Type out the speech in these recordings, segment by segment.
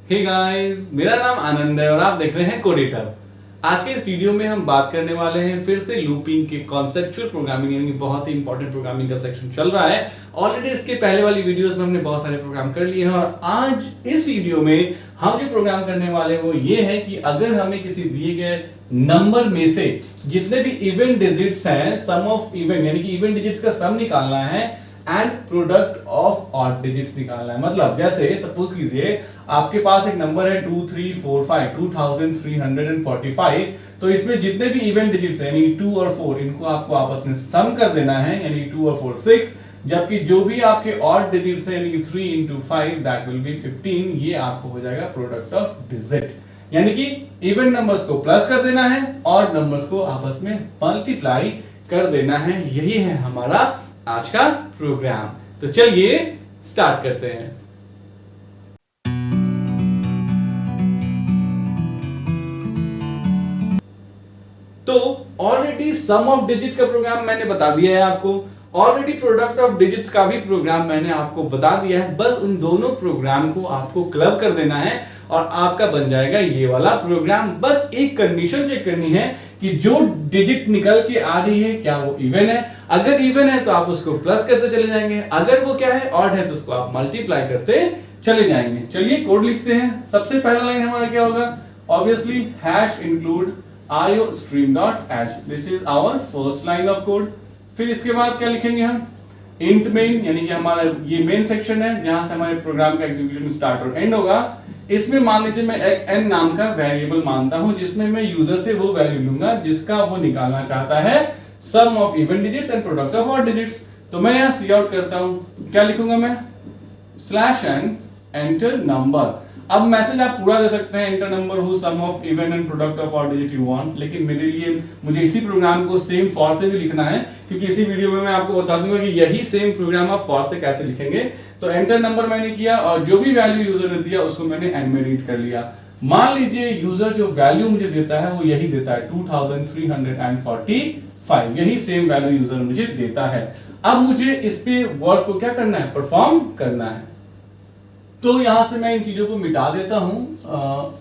Hey guys, मेरा नाम आनंद है और आप देख रहे हैं कोडेटर। आज के इस वीडियो में हम बात करने वाले हैं फिर से लूपिंग के कॉन्सेप्चुअल प्रोग्रामिंग, यानी बहुत ही इंपॉर्टेंट प्रोग्रामिंग का सेक्शन चल रहा है। ऑलरेडी इसके पहले वाली वीडियोस में हमने बहुत सारे प्रोग्राम कर लिए हैं और आज इस वीडियो में हम जो प्रोग्राम करने वाले हैं वो ये है कि अगर हमें किसी दिए गए नंबर में से जितने भी इवन डिजिट्स हैं, सम ऑफ इवन यानी कि इवन डिजिट्स का सम निकालना है and product of odd digits निकालना है। मतलब जैसे सपोज कीजिए आपके पास एक नंबर है 2345 2345, तो इसमें जितने भी इवन डिजिट्स हैं यानी 2 और 4 इनको आपको आपस में सम कर देना है, यानी 2 और 4 6, जबकि जो भी आपके ऑड डिजिट्स हैं यानी कि 3 into 5 दैट विल बी 15, ये आपको हो जाएगा प्रोडक्ट ऑफ डिजिट। यानी कि इवन नंबर्स को प्लस कर देना है और नंबर्स को आपस में मल्टीप्लाई कर देना है। यही है हमारा आज का प्रोग्राम। तो चलिए स्टार्ट करते हैं। तो ऑलरेडी सम ऑफ डिजिट का प्रोग्राम मैंने बता दिया है आपको, ऑलरेडी प्रोडक्ट ऑफ डिजिट्स का भी प्रोग्राम मैंने आपको बता दिया है। बस उन दोनों प्रोग्राम को आपको क्लब कर देना है और आपका बन जाएगा ये वाला प्रोग्राम। बस एक कंडीशन चेक करनी है कि जो डिजिट निकल के आ रही है क्या वो इवन है। अगर इवन है तो आप उसको प्लस करते चले जाएंगे, अगर वो क्या है ऑड है तो उसको आप मल्टीप्लाई करते चले जाएंगे। चलिए कोड लिखते हैं। सबसे पहला लाइन हमारा क्या होगा, obviously hash include iostream.h, this is our first line of code. फिर इसके बाद क्या लिखेंगे हम, इंट मेन, यानी कि हमारा ये मेन सेक्शन है जहां से हमारे प्रोग्राम का एग्जीक्यूशन स्टार्ट और एंड होगा। इसमें मान लीजिए मैं एक n नाम का वेरिएबल मानता हूं जिसमें मैं यूजर से वो वैल्यू लूंगा जिसका वो निकालना चाहता है sum of even digits and product of odd digits. तो मैं यहां सी आउट करता हूं, क्या लिखूंगा मैं, /n एंटर नंबर। अब मैसेज आप पूरा दे सकते हैं, enter number who sum of even and product of odd digit you want, लेकिन मेरे लिए मुझे इसी प्रोग्राम को सेम फॉर से भी लिखना है क्योंकि इसी वीडियो में मैं आपको बता दूंगा कि यही सेम प्रोग्राम आप फॉर से कैसे लिखेंगे। तो एंटर नंबर मैंने किया और जो भी वैल्यू यूजर ने दिया उसको मैंने एन में रीड कर लिया। मान लीजिए यूजर जो वैल्यू मुझे देता है वो यही देता है 2345, यही सेम वैल्यू यूजर मुझे देता है। अब मुझे इस पे वर्क को क्या करना है, परफॉर्म करना है। तो यहां से मैं इन चीजों को मिटा देता हूं,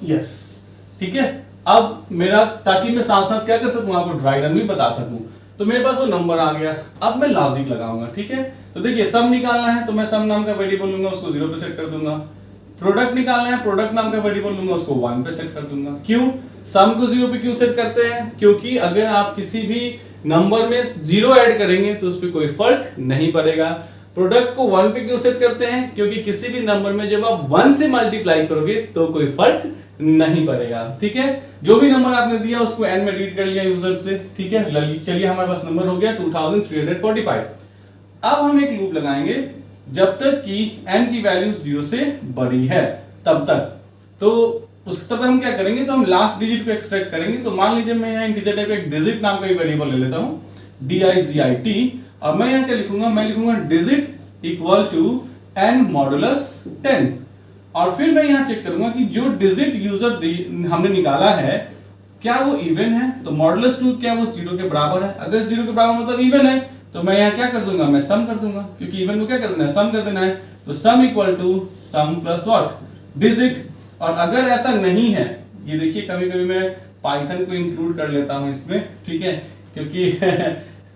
यस ठीक है। अब मेरा, ताकि मैं साथ साथ क्या कर सकूं आपको ड्राई रन में बता सकूं, तो मेरे पास वो नंबर आ गया। अब मैं लॉजिक लगाऊंगा, ठीक है। तो देखिए सम निकालना है तो मैं सम नाम का वेरिएबल लूंगा, उसको 0 पे सेट कर दूंगा। प्रोडक्ट निकालना है, प्रोडक्ट नाम का वेरिएबल लूंगा, उसको 1 पे सेट कर दूंगा। क्यों सम को 0 पे क्यों सेट करते हैं, क्योंकि अगर आप किसी भी नंबर में 0 ऐड करेंगे तो उस पर कोई फर्क नहीं पड़ेगा। प्रोडक्ट को 1 पे क्यों सेट करते हैं, क्योंकि किसी भी नंबर में जब आप 1 से मल्टीप्लाई करोगे तो कोई फर्क नहीं पड़ेगा, ठीक है। जो भी नंबर आपने दिया उसको n में रीड कर लिया यूजर से, ठीक है। चलिए हमारे पास नंबर हो गया 2345। अब हम एक लूप लगाएंगे जब तक कि n की वैल्यू 0 से बड़ी है तब तक। तो उस तब हम क्या करेंगे, तो हम लास्ट डिजिट को एक्सट्रैक्ट करेंगे। तो मान लीजिए मैं यहाँ इंटीजर टाइप एक डिजिट नाम का वेरिएबल ले लेता हूँ, digit। अब मैं यहाँ क्या लिखूंगा, मैं लिखूंगा digit equal to n modulus 10। और फिर मैं यहाँ चेक करूंगा कि जो डिजिट यूजर हमने निकाला है क्या वो इवन है। तो मॉडुलस 2 क्या वो 0 के बराबर है, अगर 0 के बराबर मतलब इवन है तो मैं यहाँ क्या कर दूंगा, मैं सम कर दूंगा, क्योंकि इवन को क्या कर देना है, सम कर देना है। तो sum equal to sum plus what, digit. और अगर ऐसा नहीं है, ये देखिए कभी कभी मैं पाइथन को इंक्लूड कर लेता हूँ इसमें, ठीक है, क्योंकि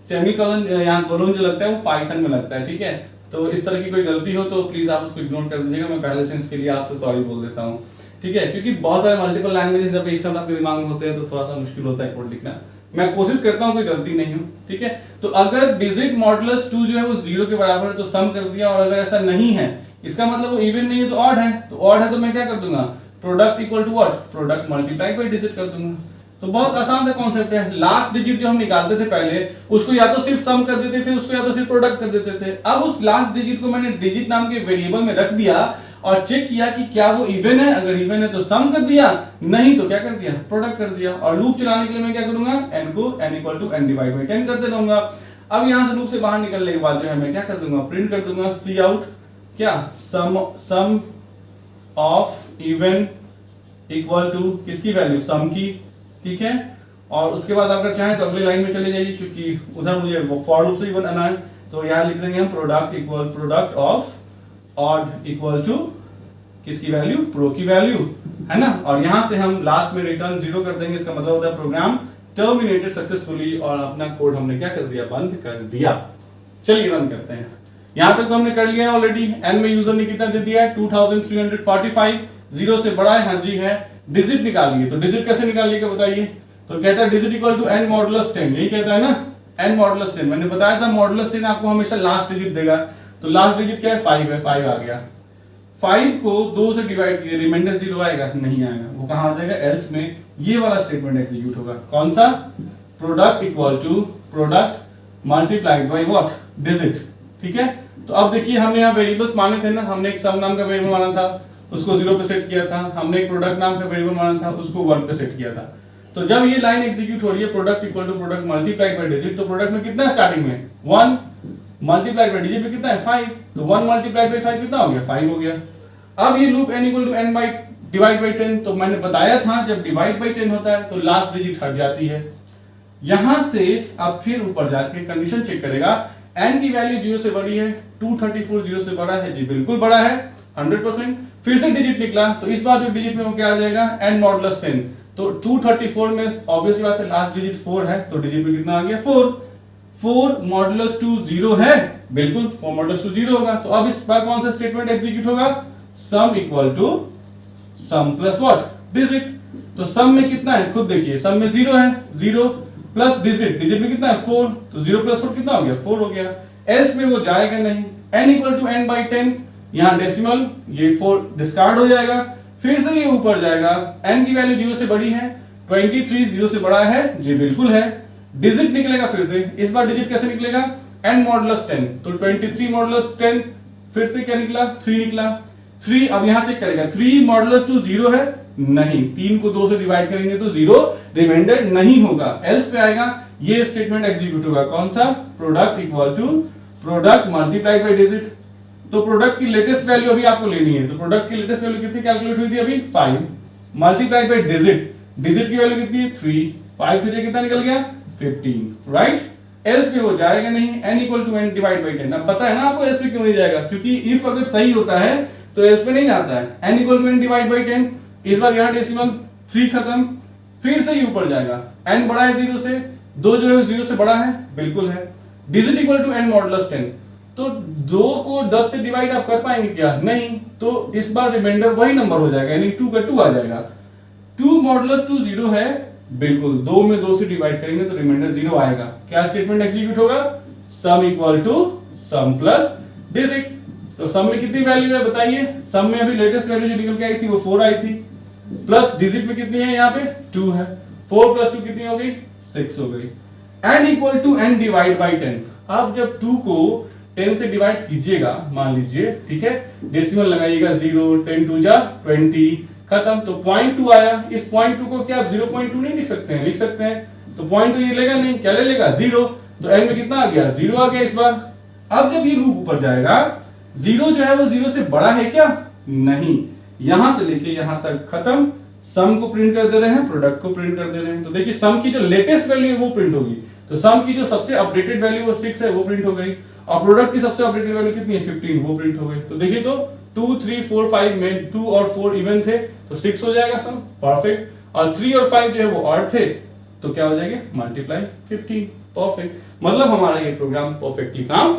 सेमीकोलन यहाँ कोलन जो लगता है वो पाइथन में लगता है, ठीक है। तो इस तरह की कोई गलती हो तो प्लीज आप उसको इग्नोर कर दीजिएगा, मैं पहले से इसके लिए आपसे सॉरी बोल देता हूँ, ठीक है। क्योंकि बहुत सारे मल्टीपल लैंग्वेजेस जब एक साथ आपके दिमाग में होते हैं तो थोड़ा सा मुश्किल होता है कोड लिखना। मैं कोशिश करता हूँ कोई गलती नहीं हो, ठीक है। तो अगर डिजिट मॉडुलस 2 जो है वो 0 के बराबर है तो सम कर दिया, और अगर ऐसा नहीं है इसका मतलब वो इवन नहीं है तो ऑड है, तो ऑड है तो मैं क्या कर दूंगा, product equal to what, product multiply by digit कर दूंगा। तो बहुत आसान सा कॉन्सेप्ट है। लास्ट डिजिट जो हम निकालते थे पहले उसको या तो सिर्फ सम कर देते थे, उसको या तो सिर्फ प्रोडक्ट कर देते थे। अब उस लास्ट डिजिट को मैंने डिजिट नाम के वेरिएबल में रख दिया और चेक किया कि क्या वो इवन है, अगर इवन है तो सम कर दिया, नहीं तो क्या कर दिया, प्रोडक्ट कर दिया। और लूप चलाने के लिए मैं क्या करूंगा, n को n equal to n divide by 10 करते रहूंगा। अब यहां से लूप से बाहर निकलने के बाद जो है मैं क्या कर दूंगा, प्रिंट कर दूंगा सी आउट क्या, सम ऑफ इवन इक्वल टू किसकी वैल्यू, सम की, ठीक है। और उसके बाद अगर चाहे तो अगली लाइन में चले जाइए, क्योंकि उधर मुझे फॉर लूप से ही बनाना है। तो यहाँ लिख देंगे हम product equal product of odd equal to किसकी वैल्यू, प्रो की वैल्यू, है ना। और यहां से हम लास्ट में रिटर्न 0 कर देंगे, इसका मतलब होता है प्रोग्राम टर्मिनेटेड सक्सेसफुली, और अपना कोड हमने क्या कर दिया, बंद कर दिया। चलिए रन करते हैं। यहां तक तो हमने कर लिया है ऑलरेडी। एन में यूजर ने कितना दे दिया है, 2345, 0 से बड़ा है, हाँ जी है। डिजिट निकालिए, तो डिजिट कैसे निकालिएगा बताइए। तो कहता है digit equal to n modulus 10, यही कहता है ना, n मॉडुलस 10। मैंने बताया था मॉडुलस 10 आपको हमेशा लास्ट डिजिट देगा, तो लास्ट डिजिट क्या है, 5 है, 5 आ गया। 5 को 2 से डिवाइड किए, रिमाइंडर 0 आएगा, नहीं आएगा, वो कहां आ जाएगा, एल्स में ये वाला स्टेटमेंट एग्जीक्यूट होगा। कौन सा, product equal to product multiplied by what, digit, ठीक है। तो अब देखिए हमने यहाँ वेरिएबल्स माने थे ना, हमने एक सम नाम का वेरिएबल माना था, उसको 0 पे सेट किया था, हमने एक प्रोडक्ट नाम का वेरिएबल माना था, उसको 1 पे सेट किया था। तो जब ये लाइन एग्जीक्यूट हो रही है, product equal to product multiplied by digit, तो प्रोडक्ट में कितना है स्टार्टिंग में 1, मल्टीप्लाइड बाय डिजिट में कितना है 5, तो 1 मल्टीप्लाइड बाय 5 कितना हो गया, 5 हो गया। अब ये loop n equal to n by divide by 10, तो मैंने बताया था जब डिवाइड बाय 10 होता है तो लास्ट डिजिट हट जाती है। यहां से अब फिर ऊपर जाके कंडीशन चेक करेगा, n की वैल्यू 0 से बड़ी है, 234 0 से बड़ा है, जी बिल्कुल बड़ा है 100%। फिर से डिजिट निकला, तो इस बार जो डिजिट में वो क्या आ जाएगा, n मॉडुलस 10, तो 234 में ऑब्वियसली बात है लास्ट डिजिट 4 है, तो डिजिट में कितना आ गया 4। 4 मॉडुलस 2 0 है, बिल्कुल 4 मॉडुलस 2 0 होगा। तो अब इस बार कौन सा स्टेटमेंट एग्जीक्यूट होगा, sum equal to sum plus what, digit. तो सम में कितना है खुद देखिए, सम में 0 है, 0 प्लस डिजिट, डिजिट में कितना है 4, तो 0 प्लस 4 कितना हो गया, 4 हो गया। एल्स में वो जाएगा नहीं, n equal to n by 10, यहां डेसिमल, ये 4 डिस्कार्ड हो जाएगा। फिर से ये ऊपर जाएगा, n की वैल्यू 0 से बड़ी है, 23 0 से बड़ा है, जी बिल्कुल है। डिजिट निकलेगा फिर से, इस बार डिजिट कैसे निकलेगा, n मॉडुलस 10, तो 23 मॉडुलस 10, फिर से क्या निकला 3 निकला। 3 अब यहां चेक करेगा, 3 मॉडुलस 2 0 है, नहीं, 3 को 2 से डिवाइड करेंगे तो 0 रिमाइंडर नहीं होगा, एल्स पे आएगा, ये स्टेटमेंट एग्जीक्यूट होगा। कौन सा, product equal to product multiplied by digit. तो प्रोडक्ट की लेटेस्ट वैल्यू अभी आपको लेनी है, तो प्रोडक्ट की लेटेस्ट वैल्यू कितनी कैलकुलेट हुई थी अभी, 5 मल्टीप्लाइड बाय डिजिट, डिजिट की वैल्यू कितनी है 3, 5 से कितना निकल गया 15, राइट। एल्स पे वो जाएगा नहीं, n equal to n divide by 10। अब पता है ना आपको एल्स पे क्यों नहीं जाएगा, क्योंकि इफ अगर सही होता है तो एल्स पे नहीं जाता है, n equal to n divide by 10, इस बार यहां डेसिमल 3 खत्म, फिर से ये ऊपर जाएगा, n बड़ा है 0 से, 2 जो है 0 से बड़ा है, बिल्कुल है। Digit equal to n modulus 10, तो 2 को 10 से डिवाइड आप कर पाएंगे क्या, नहीं, तो इस बार रिमाइंडर वही नंबर हो जाएगा, यानी 2 का 2 आ जाएगा। 2 मॉडुलस 2 0 है, बिल्कुल 2 में 2 से डिवाइड करेंगे तो रिमाइंडर 0 आएगा। क्या स्टेटमेंट एग्जीक्यूट होगा, sum equal to sum plus digit. तो सम में कितनी वैल्यू है बताइए, सम में अभी लेटेस्ट वैल्यू जो निकल के आई थी वो 4 आई थी, प्लस डिजिट में कितनी है यहाँ पे 2 है, 4 प्लस 2 कितनी हो गई 6 हो गई। n equal to n divide by 10। अब जब 2 को 10 से डिवाइड कीजिएगा, मान लीजिए, ठीक है, डेसिमल लगाइएगा 0, 10 2 जा 20, खत्म, तो 0.2 आया। इस 0.2 को क्या आप 0.2 नहीं लिख सकते हैं, लिख सकते हैं, तो पॉइंट तो ये लेगा नहीं, क्या ले लेगा 0, तो n में कितना आ गया 0 आ गया इस बार। अब जब ये लूप ऊपर जाएगा, 0 जो है वो 0 से बड़ा है क्या, नहीं, यहां से लेके यहां तक खत्म, सम को प्रिंट कर दे रहे हैं, प्रोडक्ट को प्रिंट कर दे रहे हैं। तो देखिए सम की जो लेटेस्ट वैल्यू है वो प्रिंट होगी, तो सम की जो सबसे अपडेटेड वैल्यू वो 6 है वो प्रिंट हो गई, और प्रोडक्ट की सबसे अपडेटेड वैल्यू कितनी है 15, वो प्रिंट हो गई। तो देखिए तो 2 3 4 5 में 2 और 4 इवन थे तो 6 हो जाएगा सम, परफेक्ट, और 3 और 5 जो है वो ऑड थे तो क्या हो जाएगा मल्टीप्लाई 15, परफेक्ट। मतलब हमारा ये प्रोग्राम परफेक्टली काम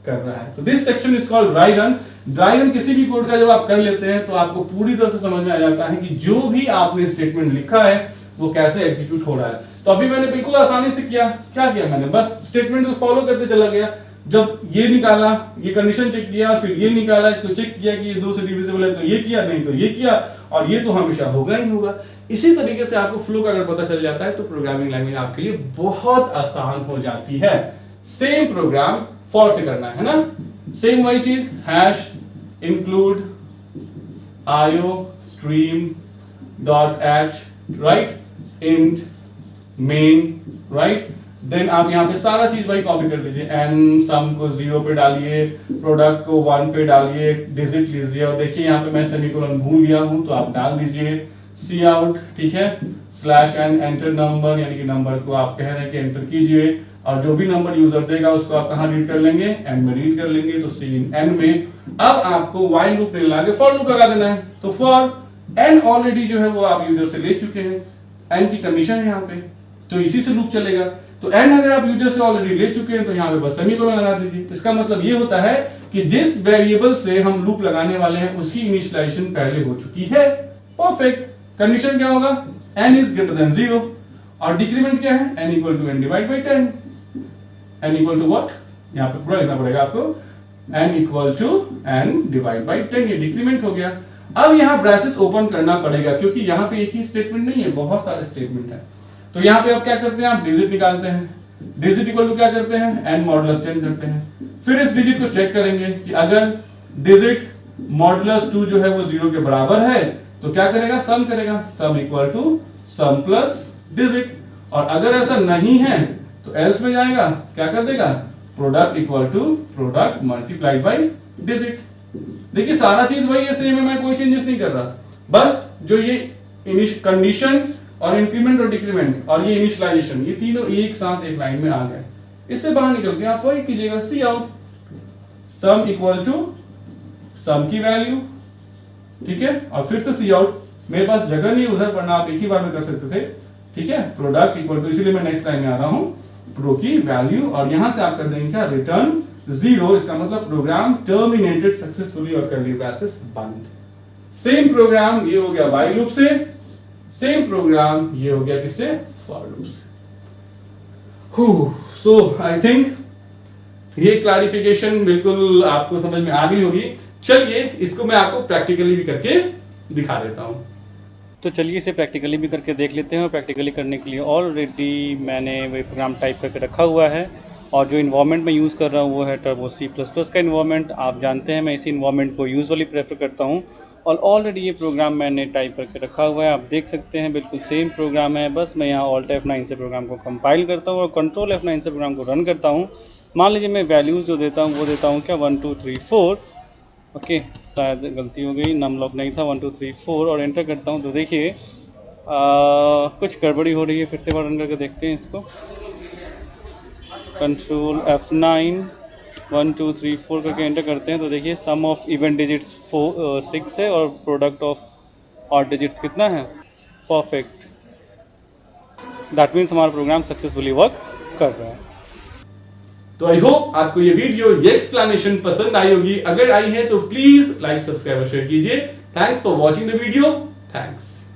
कर रहा है। तो this section is called dry run. Dry run किसी भी कोड का जब आप कर लेते हैं तो आपको पूरी तरह से समझ में आ जाता है कि जो भी आपने स्टेटमेंट लिखा है वो कैसे एग्जीक्यूट हो रहा है। तो अभी मैंने बिल्कुल आसानी से किया, क्या किया मैंने, बस स्टेटमेंट को फॉलो करते चला गया। जब ये निकाला, ये कंडीशन चेक किया, फिर ये निकाला, इसको चेक किया कि ये 2 से डिविजिबल है तो ये किया, नहीं तो ये किया, और ये तो हमेशा होगा ही होगा। इसी तरीके से आपको फ्लो का अगर पता चल जाता है तो प्रोग्रामिंग लैंग्वेज आपके लिए बहुत आसान हो जाती है। सेम प्रोग्राम फॉर से करना है ना, सेम वही चीज, hash include iostream dot h, right, int main, right, then आप यहाँ पे सारा चीज वही कॉपी कर लीजिए, एन सम को 0 पे डालिए, प्रोडक्ट को 1 पे डालिए, डिजिट लीजिए, और देखिए यहाँ पे मैं सेमीकोलन भूल गया हूँ तो आप डाल दीजिए सी आउट, ठीक है, स्लैश एन एंटर नंबर, यानी कि नंबर को आप कह रहे हैं कि एंटर कीजिए, और जो भी नंबर यूजर देगा उसको आप कहां रीड कर लेंगे, एन में रीड कर लेंगे। तो सी इन एन में अब आपको व्हाइल लूप नहीं लगा के फॉर लूप लगा देना है। तो फॉर एन ऑलरेडी जो है वो आप यूजर से ले चुके हैं, एन की कंडीशन है यहाँ पे, तो इसी से लूप चलेगा। तो एन अगर आप यूजर से ऑलरेडी ले चुके हैं तो यहाँ पे बस सेमीकोलन लगा दीजिए। इसका मतलब ये होता है कि जिस वेरिएबल से हम लूप लगाने वाले हैं उसकी इनिशियलाइजेशन पहले हो चुकी है। परफेक्ट। कंडीशन क्या होगा, n इज ग्रेटर देन 0 और डिक्रीमेंट क्या है, n equal to n divide by 10। n equal to what, यहाँ पे पूरा लिखना पड़ेगा आपको, n equal to n divide by 10। ये डिक्रीमेंट हो गया। अब यहाँ ब्रैसेस ओपन करना पड़ेगा क्योंकि यहाँ पे एक ही स्टेटमेंट नहीं है, बहुत सारे स्टेटमेंट है। तो यहाँ पे आप क्या करते हैं, आप डिजिट निकालते हैं। डिजिट इक्वल टू क्या करते हैं, n मॉडुलस 10 करते हैं। फिर इस डिजिट को चेक करेंगे कि अगर डिजिट मॉडुलस 2 जो है वो 0 के बराबर है तो क्या करेगा, सम करेगा, sum equal to sum plus digit. और अगर ऐसा नहीं है तो एल्स में जाएगा, क्या कर देगा, product equal to product multiplied by digit. देखिए सारा चीज वही है, सेम है, मैं कोई चेंजेस नहीं कर रहा। बस जो ये कंडीशन और इंक्रीमेंट और डिक्रीमेंट और ये इनिशियलाइजेशन, ये तीनों एक साथ एक लाइन में आ गए। इससे बाहर निकल के आप वही कीजिएगा, सी आउट सम इक्वल टू सम की वैल्यू, ठीक है, और फिर से सी आउट। मेरे पास जगह नहीं उधर पढ़ना, आप एक ही बार में कर सकते थे, ठीक है। प्रोडक्ट इक्वल टू, इसीलिए मैं नेक्स्ट लाइन में आ रहा हूं, प्रो की वैल्यू, और यहां से आप कर देंगे क्या, रिटर्न 0। इसका मतलब प्रोग्राम टर्मिनेटेड सक्सेसफुली और कर्ली ब्रैसेस बंद। सेम प्रोग्राम ये हो गया व्हाइल लूप से, सेम प्रोग्राम ये हो गया किससे, फॉर लूप से। सो आई थिंक ये क्लैरिफिकेशन बिल्कुल आपको समझ में आ गई होगी। चलिए इसको मैं आपको प्रैक्टिकली भी करके दिखा देता हूं। तो चलिए इसे प्रैक्टिकली भी करके देख लेते हैं। और प्रैक्टिकली करने के लिए ऑलरेडी मैंने वो प्रोग्राम टाइप करके रखा हुआ है, और जो इन्वायरमेंट मैं यूज़ कर रहा हूँ वो है टर्बो C++ का इन्वायरमेंट। आप जानते हैं मैं इसी इन्वायरमेंट को यूजुअली प्रेफर करता हूँ, और ऑलरेडी ये प्रोग्राम मैंने टाइप करके रखा हुआ है। आप देख सकते हैं बिल्कुल सेम प्रोग्राम है, बस मैं यहाँ Alt F9 से प्रोग्राम को कंपाइल करता हूँ और कंट्रोल F9 से प्रोग्राम को रन करता हूँ। मान लीजिए मैं वैल्यूज़ जो देता हूँ वो देता हूँ क्या, 1 2 3 4। ओके, शायद गलती हो गई, नम लॉक नहीं था, 1 2 3 4 और एंटर करता हूँ। तो देखिए कुछ गड़बड़ी हो रही है, फिर से बार रन करके देखते हैं इसको। कंट्रोल F9 1 2 3 4 करके एंटर करते हैं। तो देखिए सम ऑफ इवन डिजिट्स 6 है और प्रोडक्ट ऑफ ऑड डिजिट्स कितना है, परफेक्ट। दैट मीन्स हमारा प्रोग्राम सक्सेसफुली वर्क कर रहा है। तो आई होप आपको ये वीडियो, ये एक्सप्लेनेशन पसंद आई होगी। अगर आई है तो प्लीज लाइक, सब्सक्राइब और शेयर कीजिए। Thanks for watching the video. Thanks.